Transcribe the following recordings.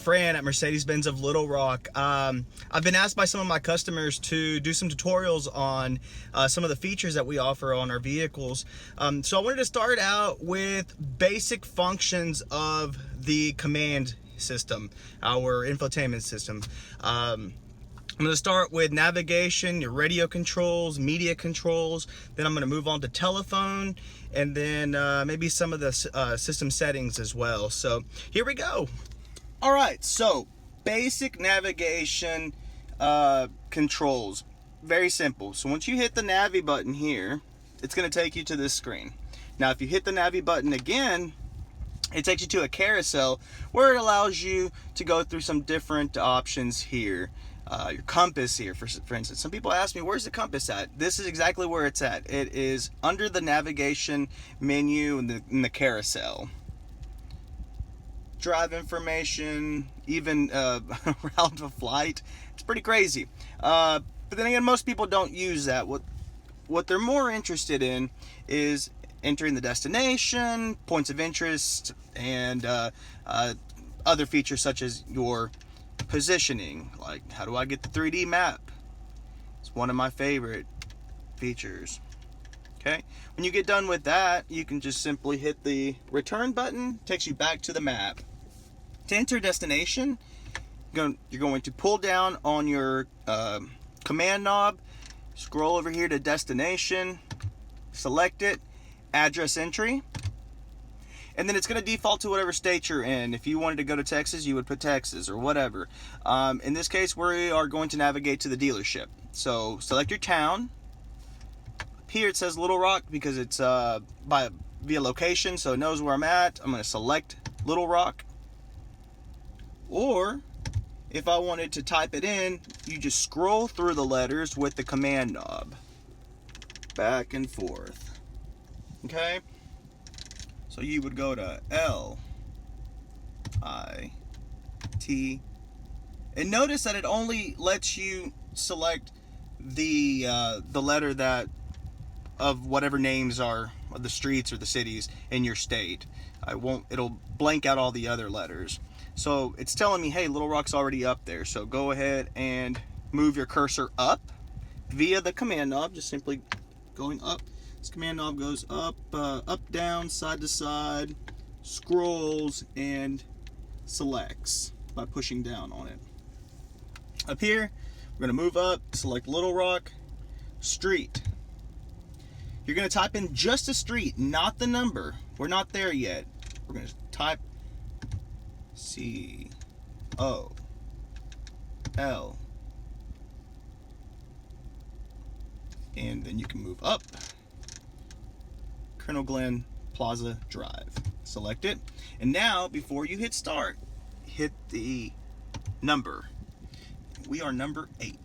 Fran at Mercedes-Benz of Little Rock. I've been asked by some of my customers to do some tutorials on some of the features that we offer on our vehicles. So I wanted to start out with basic functions of the COMAND system, our infotainment system. I'm going to start with navigation, your radio controls, media controls. Then I'm going to move on to telephone, and then maybe some of the system settings as well. So here we go. All right, so basic navigation controls. Very simple. So once you hit the Navi button here, it's going to take you to this screen. Now, if you hit the Navi button again, it takes you to a carousel where it allows you to go through some different options here. Your compass here, for instance. Some people ask me, where's the compass at? This is exactly where it's at. It is under the navigation menu in the carousel. Drive information, even route of flight. It's pretty crazy. But then again, most people don't use that. What they're more interested in is entering the destination, points of interest, and other features such as your positioning. Like, how do I get the 3D map? It's one of my favorite features. Okay, when you get done with that, you can just simply hit the return button. Takes you back to the map. To enter destination, you're going to pull down on your command knob, scroll over here to destination, select it, address entry, and then it's going to default to whatever state you're in. If you wanted to go to Texas, you would put Texas or whatever. In this case, we are going to navigate to the dealership. So select your town. Up here it says Little Rock because it's via location, so it knows where I'm at. I'm going to select Little Rock. Or if I wanted to type it in, you just scroll through the letters with the command knob. Back and forth. Okay? So you would go to L, I, T, and notice that it only lets you select the letter that of whatever names are of the streets or the cities in your state. It'll blank out all the other letters. So it's telling me, hey, Little Rock's already up there. So go ahead and move your cursor up via the command knob, just simply going up. This command knob goes up, up, down, side to side, scrolls, and selects by pushing down on it. Up here, we're going to move up, select Little Rock, street. You're going to type in just a street, not the number. We're not there yet. We're going to type C-O-L. And then you can move up. Colonel Glenn Plaza Drive. Select it. And now, before you hit start, hit the number. We are number 8.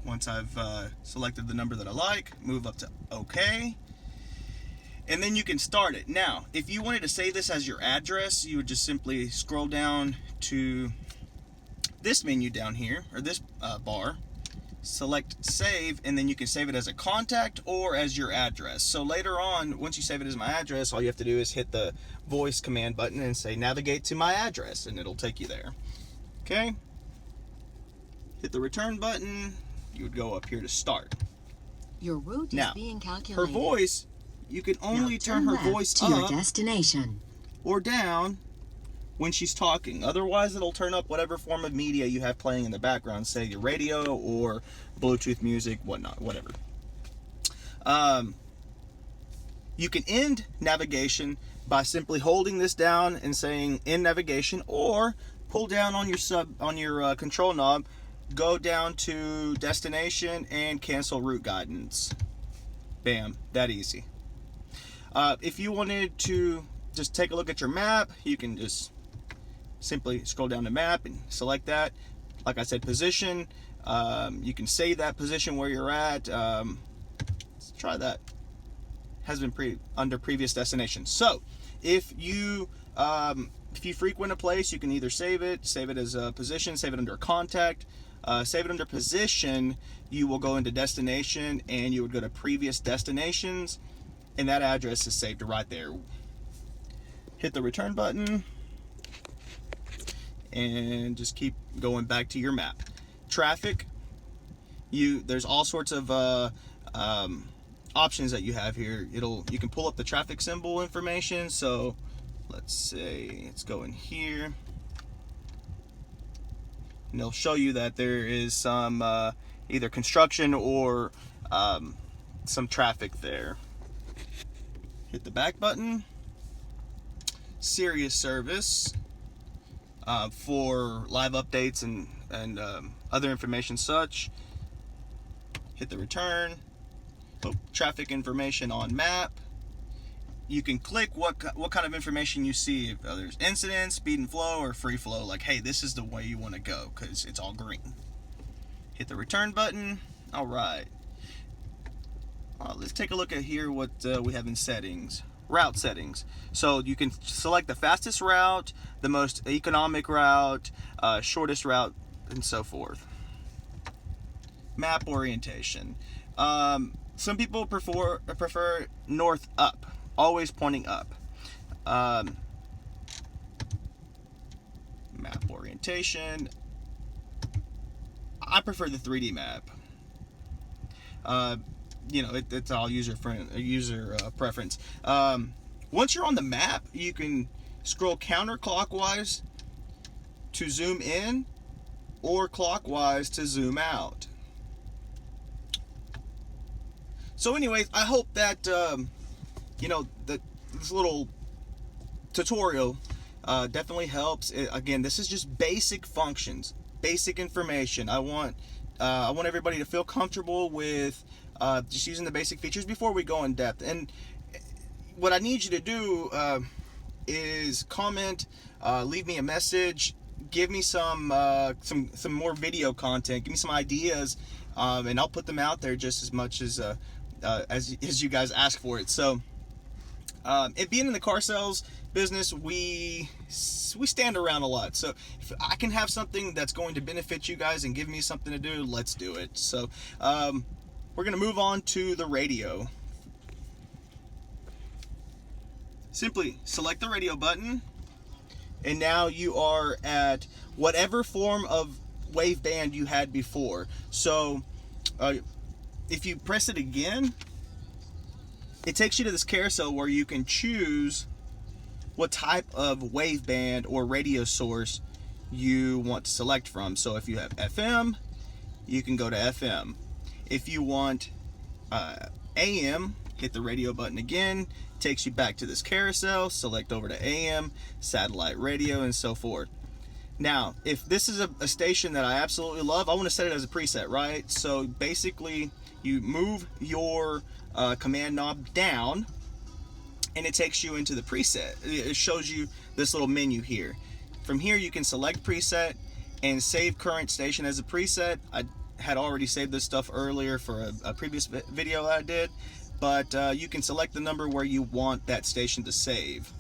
Once I've selected the number that I like, move up to OK. And then you can start it. Now, if you wanted to save this as your address, you would just simply scroll down to this menu down here, or this bar. Select save, and then you can save it as a contact or as your address. So later on, once you save it as my address, all you have to do is hit the voice command button and say navigate to my address, and it'll take you there. Okay? Hit the return button. You would go up here to start. Your route is being calculated. Her voice, you can only turn her voice to up your destination or down when she's talking. Otherwise, it'll turn up whatever form of media you have playing in the background, say your radio or Bluetooth music, whatnot, whatever. You can end navigation by simply holding this down and saying end navigation, or pull down on your control knob, go down to destination and cancel route guidance. Bam, that easy. If you wanted to just take a look at your map, you can just simply scroll down to map and select that. Like I said, position. You can save that position where you're at. Let's try that. Has been under previous destination. So if you frequent a place, you can either save it as a position, save it under a contact, save it under position. You will go into destination and you would go to previous destinations, and that address is saved right there. Hit the return button, and just keep going back to your map. Traffic, there's all sorts of options that you have here. You can pull up the traffic symbol information. So let's say let's go in here, and it'll show you that there is some either construction or some traffic there. Hit the back button. Serious service for live updates and other information such. Hit the return. Traffic information on map. You can click what kind of information you see. If there's incidents, speed and flow, or free flow, like, hey, this is the way you want to go because it's all green. Hit the return button. All right. Let's take a look at here what we have in settings. Route settings. So you can select the fastest route, the most economic route, shortest route, and so forth. Map orientation. Some people prefer north up, always pointing up. Map orientation. I prefer the 3D map. It's all user preference. Once you're on the map, you can scroll counterclockwise to zoom in or clockwise to zoom out. So anyways, I hope that this little tutorial definitely helps. Again, this is just basic functions, basic information. I want everybody to feel comfortable with just using the basic features before we go in depth. And what I need you to do is comment, leave me a message, give me some more video content, give me some ideas, and I'll put them out there just as much as you guys ask for it. So, it being in the car sales business, we stand around a lot. So if I can have something that's going to benefit you guys and give me something to do, let's do it. So, we're going to move on to the radio. Simply select the radio button, and now you are at whatever form of waveband you had before. So if you press it again, it takes you to this carousel where you can choose what type of waveband or radio source you want to select from. So if you have FM, you can go to FM. If you want AM, hit the radio button again, takes you back to this carousel, select over to AM, satellite radio, and so forth. Now, if this is a station that I absolutely love, I want to set it as a preset, right? So basically, you move your command knob down, and it takes you into the preset. It shows you this little menu here. From here, you can select preset and save current station as a preset. I had already saved this stuff earlier for a previous video I did, but you can select the number where you want that station to save.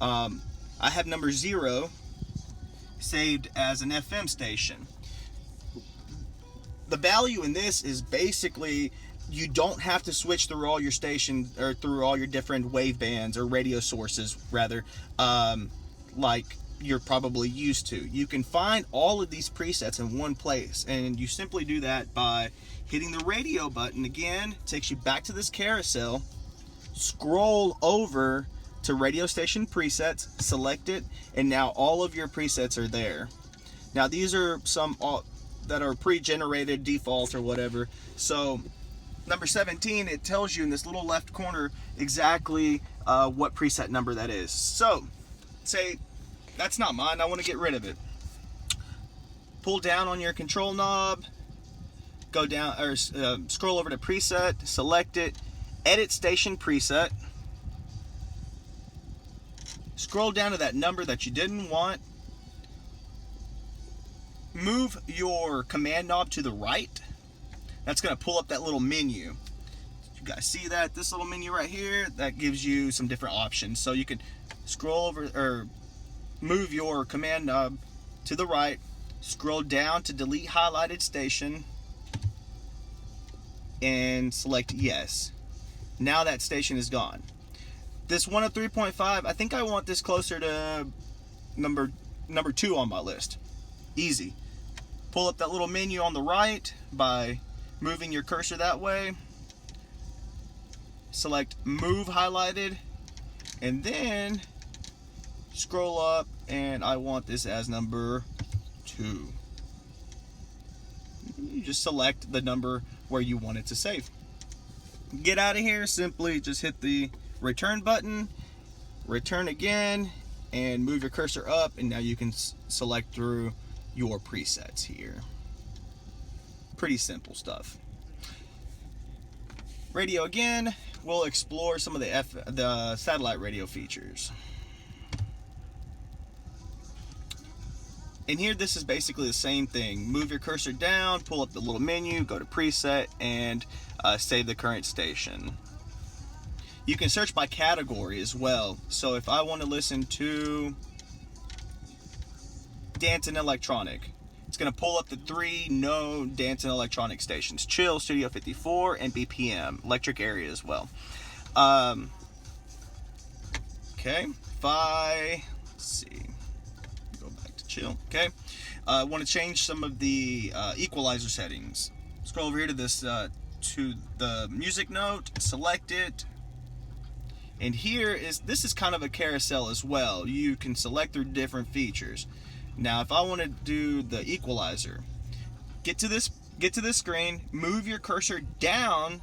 I have number 0 saved as an FM station. The value in this is basically you don't have to switch through all your stations or through all your different wavebands or radio sources, rather, like you're probably used to. You can find all of these presets in one place, and you simply do that by hitting the radio button again. It takes you back to this carousel, scroll over to radio station presets, select it, and now all of your presets are there. Now these are some that are pre-generated, default or whatever. So number 17, it tells you in this little left corner exactly what preset number that is. So say that's not mine, I want to get rid of it. Pull down on your control knob, go down or scroll over to preset, select it, edit station preset, scroll down to that number that you didn't want, move your command knob to the right. That's going to pull up that little menu. You guys see that? This little menu right here, that gives you some different options. So you can scroll over or move your command knob to the right, scroll down to delete highlighted station, and select yes. Now that station is gone. This 103.5, I think I want this closer to number number 2 on my list. Easy. Pull up that little menu on the right by moving your cursor that way. Select Move highlighted, and then scroll up, and I want this as number 2. You just select the number where you want it to save. Get out of here, simply just hit the return button, return again, and move your cursor up, and now you can select through your presets here. Pretty simple stuff. Radio again, we'll explore some of the satellite radio features. And here, this is basically the same thing. Move your cursor down, pull up the little menu, go to preset, and save the current station. You can search by category as well. So if I want to listen to dance and electronic, it's going to pull up the 3 known dance and electronic stations: Chill, Studio 54, and BPM, electric area as well. Okay, let's see. Chill. Okay, I want to change some of the equalizer settings. Scroll over here to this to the music note, select it, and this is kind of a carousel as well. You can select through different features. Now, if I want to do the equalizer, get to this screen, move your cursor down,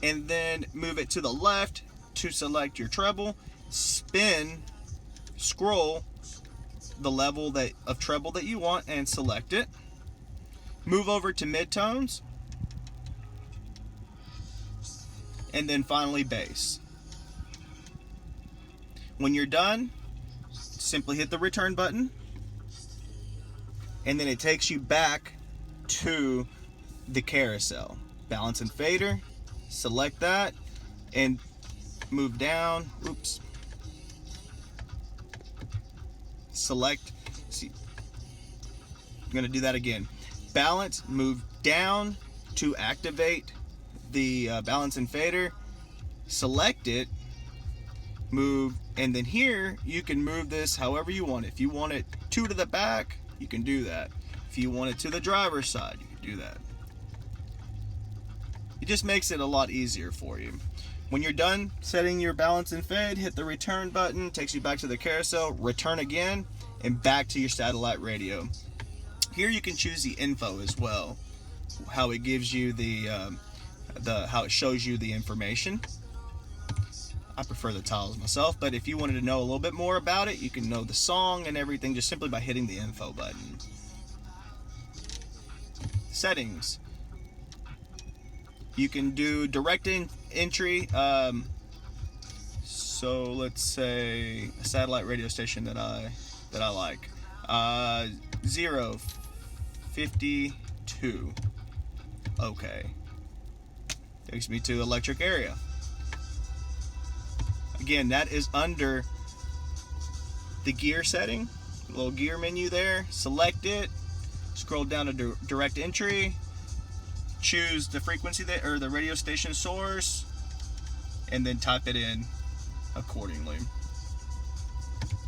and then move it to the left to select your treble. Spin, scroll the level of treble that you want and select it. Move over to midtones, and then finally bass. When you're done, simply hit the return button, and then it takes you back to the carousel. Balance and fader, select that, and move down. Oops. Select, see, I'm going to do that again. Balance, move down to activate the balance and fader. Select it, move, and then here you can move this however you want it. If you want it 2 to the back, you can do that. If you want it to the driver's side, you can do that. It just makes it a lot easier for you. When you're done setting your balance and fade, hit the return button, takes you back to the carousel, return again, and back to your satellite radio. Here you can choose the info as well, how it gives you how it shows you the information. I prefer the tiles myself, but if you wanted to know a little bit more about it, you can know the song and everything just simply by hitting the info button. Settings. You can do direct entry. So let's say a satellite radio station that I like. 052. Okay. Takes me to electric area. Again, that is under the gear setting. Little gear menu there. Select it. Scroll down to direct entry. Choose the frequency or the radio station source, and then type it in accordingly.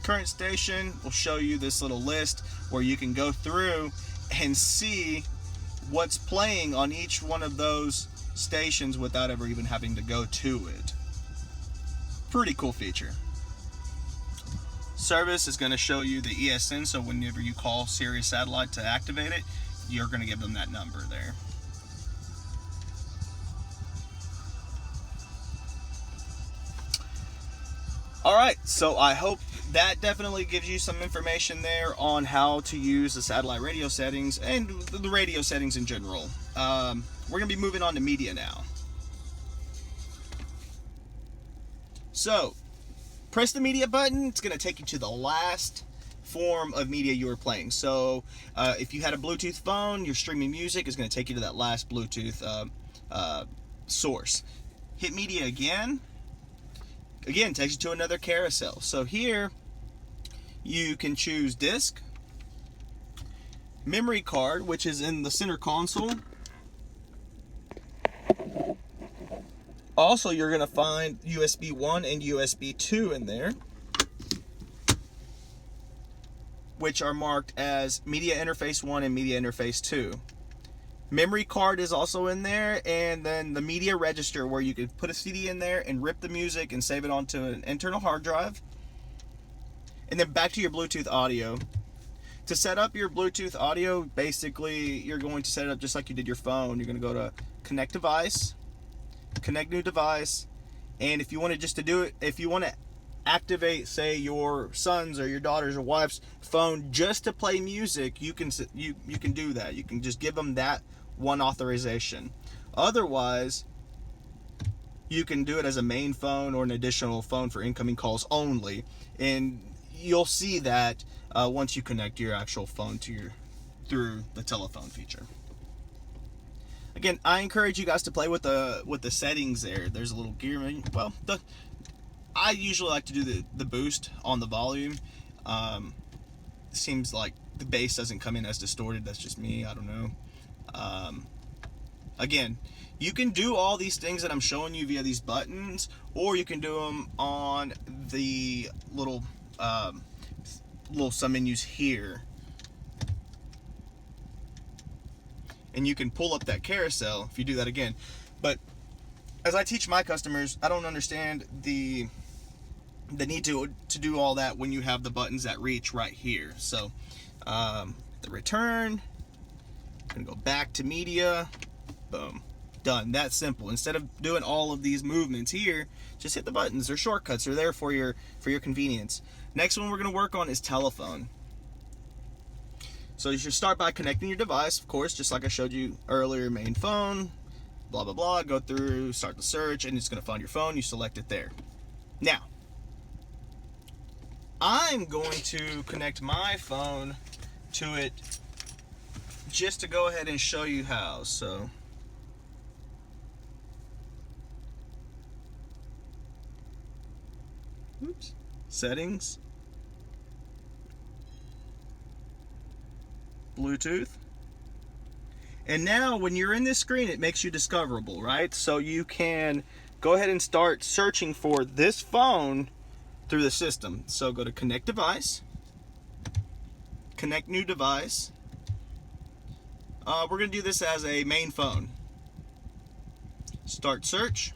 Current station will show you this little list where you can go through and see what's playing on each one of those stations without ever even having to go to it. Pretty cool feature. Service is going to show you the ESN, so whenever you call Sirius Satellite to activate it, you're going to give them that number there. Alright, so I hope that definitely gives you some information there on how to use the satellite radio settings and the radio settings in general. We're going to be moving on to media now. So, press the media button. It's going to take you to the last form of media you were playing. So, if you had a Bluetooth phone, your streaming music is going to take you to that last Bluetooth source. Hit media again. Again, takes you to another carousel. So here, you can choose disk, memory card, which is in the center console. Also, you're going to find USB 1 and USB 2 in there. which are marked as media interface 1 and media interface 2. Memory card is also in there, and then the media register where you can put a CD in there and rip the music and save it onto an internal hard drive. And then back to your Bluetooth audio. To set up your Bluetooth audio, basically you're going to set it up just like you did your phone. You're going to go to connect device, connect new device, and if you want to just to do it, if you want to activate, say, your son's or your daughter's or wife's phone just to play music, you can do that. You can just give them that one authorization. Otherwise, you can do it as a main phone or an additional phone for incoming calls only, and you'll see that once you connect your actual phone to through the telephone feature. Again, I encourage you guys to play with the settings there. There's a little gear menu. Well, I usually like to do the boost on the volume. Seems like the bass doesn't come in as distorted. That's just me. I don't know. Again, you can do all these things that I'm showing you via these buttons, or you can do them on the little submenus here. And you can pull up that carousel if you do that again. But as I teach my customers, I don't understand the need to do all that when you have the buttons that reach right here. So the return, I'm gonna go back to media, boom, done. That's simple. Instead of doing all of these movements here, just hit the buttons. They're shortcuts. They're there for your convenience. Next one we're gonna work on is telephone. So you should start by connecting your device, of course, just like I showed you earlier. Main phone, blah blah blah. Go through, start the search, and it's gonna find your phone. You select it there. Now, I'm going to connect my phone to it just to go ahead and show you how. So oops, settings, Bluetooth, and now when you're in this screen, it makes you discoverable, right? So you can go ahead and start searching for this phone through the system. So go to connect device, connect new device. We're going to do this as a main phone. Start search.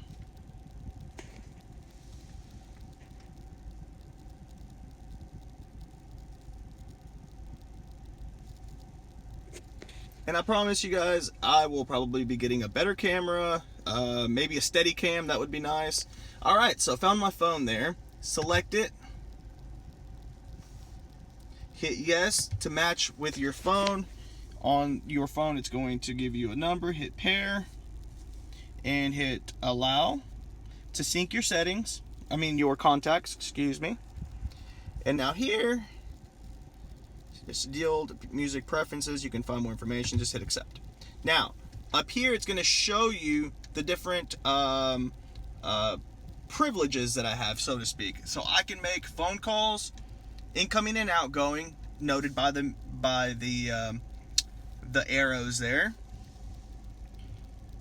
And I promise you guys, I will probably be getting a better camera, maybe a steady cam, that would be nice. Alright, so I found my phone there. Select it. Hit yes to match with your phone. On your phone, it's going to give you a number. Hit pair. And hit allow to sync your settings. Your contacts, excuse me. And now here, it's deal music preferences. You can find more information. Just hit accept. Now, up here, it's going to show you the different privileges that I have, so to speak. So I can make phone calls, incoming and outgoing, noted by the arrows there.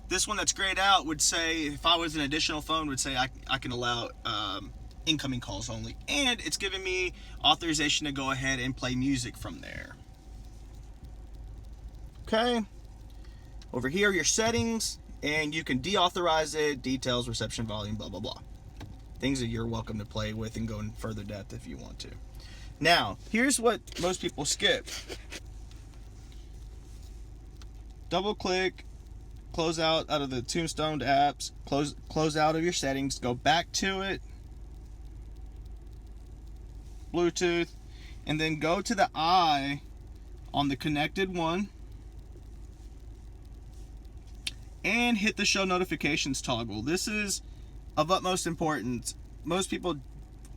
This one that's grayed out would say, if I was an additional phone, would say I can allow incoming calls only, and it's giving me authorization to go ahead and play music from there. Okay, over here your settings, and you can deauthorize it, details, reception volume, blah blah blah. Things that you're welcome to play with and go in further depth if you want to. Now, here's what most people skip. Double click, close out of the tombstone apps, close out of your settings, go back to it, Bluetooth, and then go to the eye on the connected one and hit the show notifications toggle. This is of utmost importance. Most people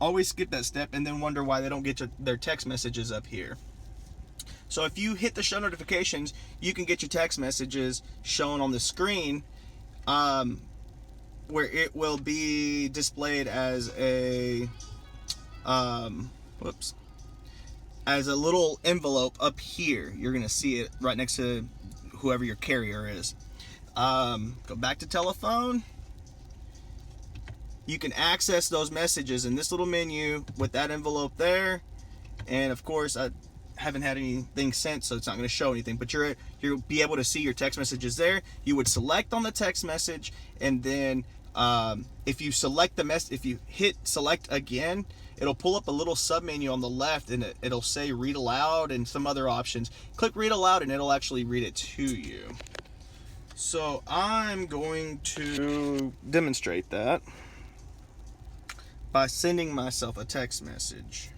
always skip that step and then wonder why they don't get their text messages up here. So if you hit the show notifications, you can get your text messages shown on the screen, where it will be displayed as a as a little envelope up here. You're gonna see it right next to whoever your carrier is. Go back to telephone. You can access those messages in this little menu with that envelope there, and of course I haven't had anything sent, so it's not going to show anything. But you'll be able to see your text messages there. You would select on the text message, and then if you select if you hit select again, it'll pull up a little sub menu on the left, and it'll say read aloud and some other options. Click read aloud, and it'll actually read it to you. So I'm going to demonstrate that by sending myself a text message.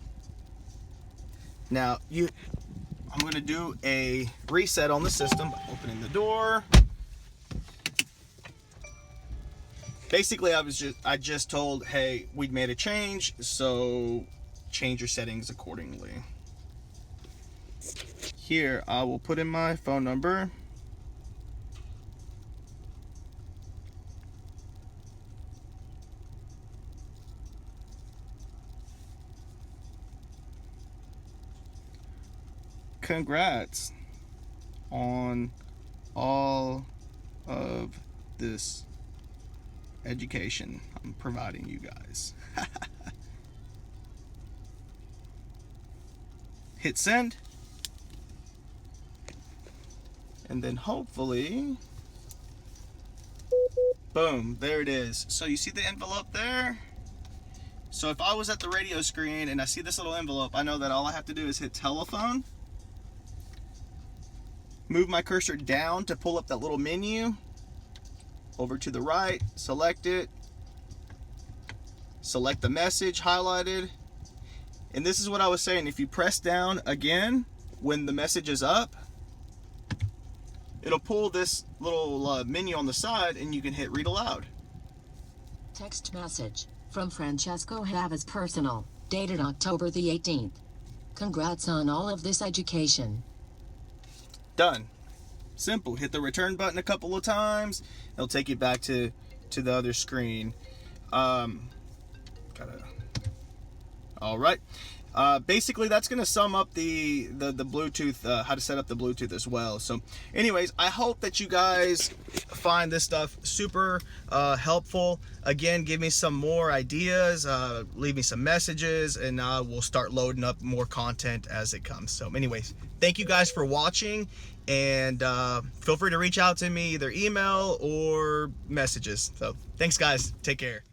Now, I'm going to do a reset on the system by opening the door. Basically, I just told, hey, we'd made a change, so change your settings accordingly. Here, I will put in my phone number. Congrats on all of this education I'm providing you guys. Hit send, and then hopefully, boom, there it is. So you see the envelope there? So if I was at the radio screen and I see this little envelope, I know that all I have to do is hit telephone, move my cursor down to pull up that little menu, over to the right, select it, select the message highlighted, and this is what I was saying. If you press down again when the message is up, it'll pull this little menu on the side, and you can hit read aloud. Text message from Francesco Havas personal, dated October the 18th. Congrats on all of this education. Done. Simple. Hit the return button a couple of times. It'll take you back to the other screen. All right. Basically, that's going to sum up the Bluetooth, how to set up the Bluetooth as well. So anyways, I hope that you guys find this stuff super helpful. Again, give me some more ideas, leave me some messages, and we'll start loading up more content as it comes. So anyways, thank you guys for watching, and feel free to reach out to me, either email or messages. So thanks guys, take care.